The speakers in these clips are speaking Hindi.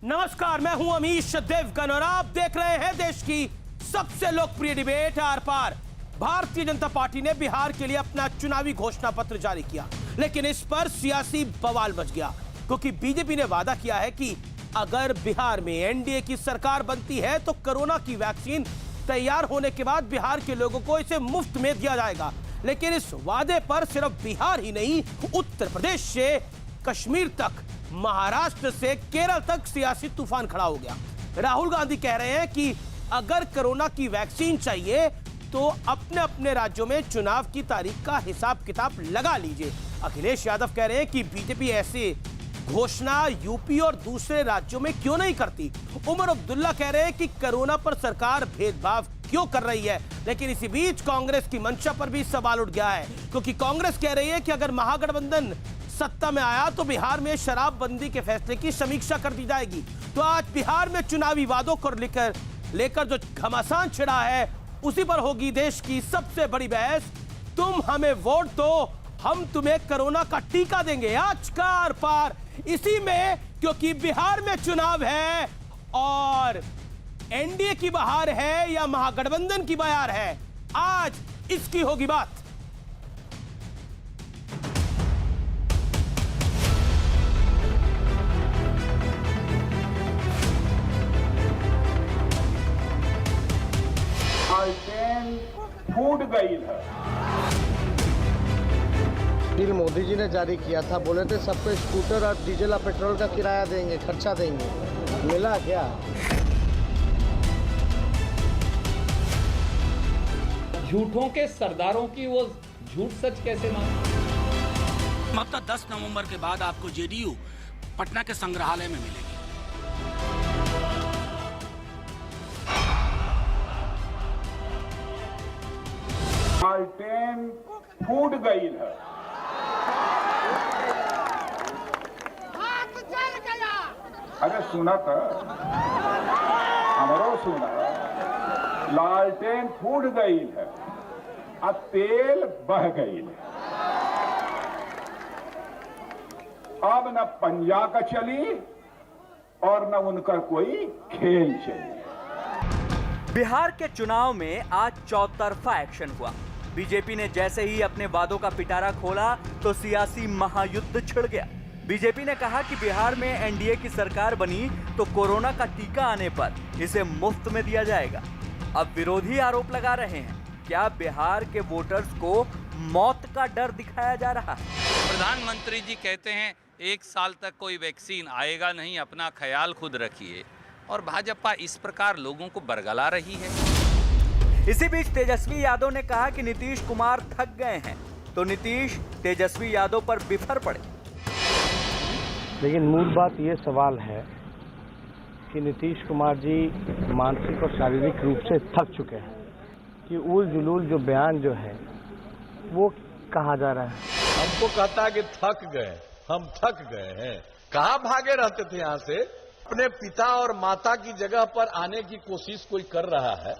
नमस्कार, मैं हूं अमीश देवगन और आप देख रहे हैं देश की सबसे लोकप्रिय debate are par. Bharatiya Janata party ने बिहार के लिए अपना चुनावी घोषणा पत्र जारी किया, लेकिन इस पर सियासी बवाल मच गया क्योंकि बीजेपी ने वादा किया है कि अगर बिहार में एनडीए की सरकार बनती है तो कोरोना की वैक्सीन तैयार होने के बाद बिहार के लोगों को इसे मुफ्त में दिया जाएगा। लेकिन इस वादे पर सिर्फ बिहार ही नहीं, उत्तर प्रदेश से कश्मीर तक, महाराष्ट्र से केरल तक सियासी तूफान खड़ा हो गया। राहुल गांधी कह रहे हैं कि अगर कोरोना की वैक्सीन चाहिए तो अपने अपने राज्यों में चुनाव की तारीख का हिसाब किताब लगा लीजिए। अखिलेश यादव कह रहे हैं कि बीजेपी ऐसे घोषणा यूपी और दूसरे राज्यों में क्यों नहीं करती। उमर अब्दुल्ला कह रहे हैं कि कोरोना पर सरकार भेदभाव क्यों कर रही है। लेकिन इसी बीच कांग्रेस की मंशा पर भी सवाल उठ गया है, क्योंकि कांग्रेस कह रही है कि अगर महागठबंधन सत्ता में आया तो बिहार में शराबबंदी के फैसले की समीक्षा कर दी जाएगी। तो आज बिहार में चुनावी वादों को लेकर जो घमासान छिड़ा है, उसी पर होगी देश की सबसे बड़ी बहस। तुम हमें वोट दो, हम तुम्हें कोरोना का टीका देंगे। आज का आर पार इसी में, क्योंकि बिहार में चुनाव है और एनडीए की बहार है या महागठबंधन की बहार है, आज इसकी होगी बात। फूट गई है। बिल मोदी जी ने जारी किया था, बोले थे सबको स्कूटर और डीजल और पेट्रोल का किराया देंगे, खर्चा देंगे, मिला क्या? झूठों के सरदारों की वो झूठ सच कैसे माने? मतलब 10 नवंबर के बाद आपको जेडीयू पटना के संग्रहालय में मिलेगी। ट्रेन फूट गई है। अरे सुना था, हमारो सुना, लालटेन फूट गई है, अब तेल बह गई है। अब न पंजा का चली और न उनका कोई खेल चली। बिहार के चुनाव में आज चौतरफा एक्शन हुआ। बीजेपी ने जैसे ही अपने वादों का पिटारा खोला तो सियासी महायुद्ध छिड़ गया। बीजेपी ने कहा कि बिहार में एनडीए की सरकार बनी तो कोरोना का टीका आने पर इसे मुफ्त में दिया जाएगा। अब विरोधी आरोप लगा रहे हैं, क्या बिहार के वोटर्स को मौत का डर दिखाया जा रहा है? प्रधानमंत्री जी कहते हैं 1 साल तक कोई वैक्सीन आएगा नहीं, अपना ख्याल खुद रखिए, और भाजपा इस प्रकार लोगों को बरगला रही है। इसी बीच तेजस्वी यादव ने कहा कि नीतीश कुमार थक गए हैं, तो नीतीश तेजस्वी यादव पर बिफर पड़े। लेकिन मूल बात ये सवाल है कि नीतीश कुमार जी मानसिक और शारीरिक रूप से थक चुके हैं कि उल जुलूल जो बयान जो है वो कहा जा रहा है। हमको कहता है कि थक गए, हम थक गए हैं। कहाँ भागे रहते थे यहाँ से? अपने पिता और माता की जगह पर आने की कोशिश कोई कर रहा है।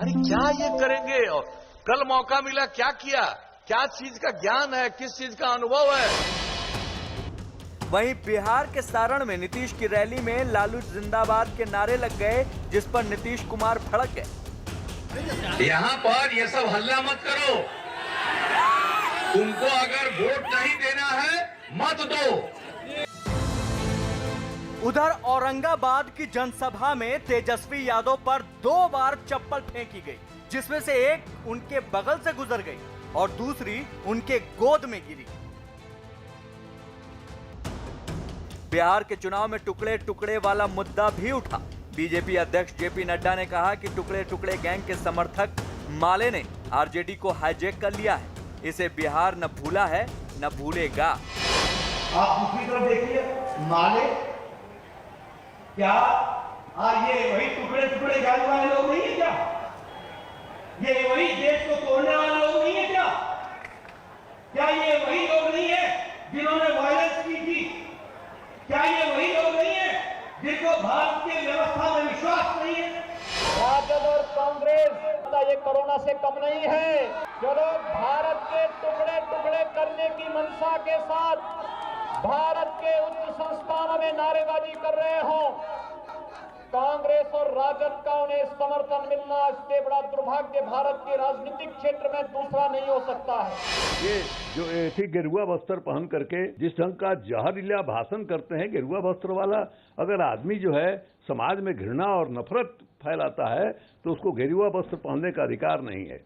अरे क्या ये करेंगे? और कल मौका मिला, क्या किया? क्या चीज का ज्ञान है, किस चीज का अनुभव है? वहीं बिहार के सारण में नीतीश की रैली में लालू जिंदाबाद के नारे लग गए, जिस पर नीतीश कुमार भड़क गए। यहाँ पर ये सब हल्ला मत करो, तुमको अगर वोट नहीं देना है मत दो। उधर औरंगाबाद की जनसभा में तेजस्वी यादव पर 2 बार चप्पल फेंकी गई, जिसमें से एक उनके बगल से गुजर गई और दूसरी उनके गोद में गिरी। बिहार के चुनाव में टुकड़े टुकड़े वाला मुद्दा भी उठा। बीजेपी अध्यक्ष जेपी नड्डा ने कहा कि टुकड़े टुकड़े गैंग के समर्थक माले ने आरजेडी को हाईजैक कर लिया है, इसे बिहार न भूला है न भूलेगा। आप दूसरी तरफ देखिए, माले क्या ये वही टुकड़े टुकड़े गैंग वाले लोग नहीं है क्या? ये वही देश को तोड़ने वाले लोग नहीं है क्या? क्या ये वही लोग नहीं है जिन्होंने वायलेंस की थी? क्या ये वही लोग नहीं है जिनको भारत की व्यवस्था में विश्वास नहीं है? राजद और कांग्रेस ये कोरोना से कम नहीं है। जो लोग भारत के टुकड़े टुकड़े करने की मंशा के साथ में नारेबाजी कर रहे हों, कांग्रेस और राजद का उन्हें समर्थन मिलना इससे बड़ा दुर्भाग्य भारत के राजनीतिक क्षेत्र में दूसरा नहीं हो सकता है। ये जो ऐसी गेरुआ वस्त्र पहन करके जिस ढंग का जहरीला भाषण करते हैं गेरुआ वस्त्र वाला, अगर आदमी जो है समाज में घृणा और नफरत फैलाता है तो उसको गेरुआ वस्त्र पहनने का अधिकार नहीं है।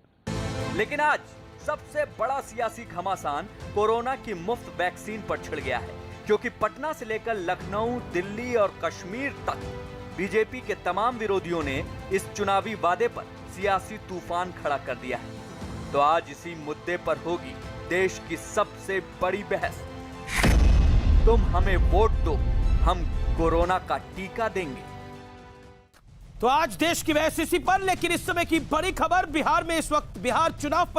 लेकिन आज सबसे बड़ा सियासी घमासान कोरोना की मुफ्त वैक्सीन पर छिड़ गया है, क्योंकि पटना से लेकर लखनऊ, दिल्ली और कश्मीर तक बीजेपी के तमाम विरोधियों ने इस चुनावी वादे पर सियासी तूफान खड़ा कर दिया है। तो आज इसी मुद्दे पर होगी देश की सबसे बड़ी बहस। तुम हमें वोट दो, हम कोरोना का टीका देंगे। तो आज देश की बहस इसी पर, लेकिन इस समय की बड़ी खबर, बिहार में इस वक्त बिहार चुनाव पर